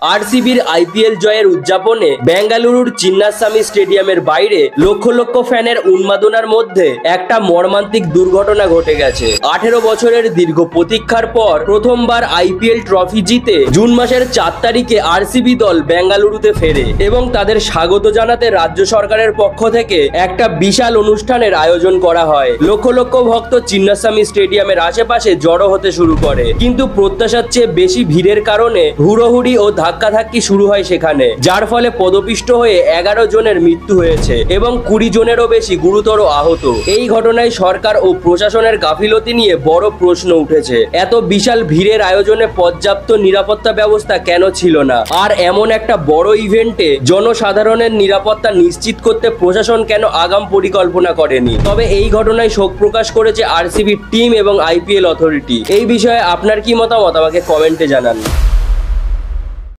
আরসিবির IPL জয়ের উদযাপনে বেঙ্গালুরুর চিন্নাস্বামী স্টেডিয়ামের বাইরে লক্ষ লক্ষ ফ্যানের উন্মাদনার মধ্যে একটা মর্মান্তিক দুর্ঘটনা ঘটে গেছে। 18 বছরের দীর্ঘ প্রতীক্ষার পর প্রথমবার আইপিএল ট্রফি জিতে জুন মাসের 4 তারিখে আরসিবি দল বেঙ্গালুরুতে ফেরে এবং তাদের স্বাগত জানাতে রাজ্য সরকারের পক্ষ থেকে একটা বিশাল অনুষ্ঠানের আয়োজন করা হয়। লক্ষ লক্ষ ভক্ত চিন্নাস্বামী স্টেডিয়ামের আশেপাশে জড়ো হতে শুরু করে, কিন্তু প্রত্যাশার চেয়ে বেশি ভিড়ের কারণে হুড়োহুড়ি ও ধাক্কাধাক্কি শুরু হয় সেখানে, যার ফলে পদপিষ্ট হয়ে 11 জনের মৃত্যু হয়েছে এবং 20 জনেরও বেশি গুরুতর আহত। এই ঘটনায় সরকার ও প্রশাসনের গাফিলতি নিয়ে বড় প্রশ্ন উঠেছে। এত বিশাল ভিড়ের আয়োজনে পর্যাপ্ত নিরাপত্তা ব্যবস্থা কেন ছিল না? আর এমন একটা বড় ইভেন্টে জনসাধারণের নিরাপত্তা নিশ্চিত করতে প্রশাসন কেন আগাম পরিকল্পনা করেনি? তবে এই ঘটনায় শোক প্রকাশ করেছে আরসিবি টিম এবং আইপিএল অথরিটি। এই বিষয়ে আপনার কি মতামত আমাকে কমেন্টে জানান।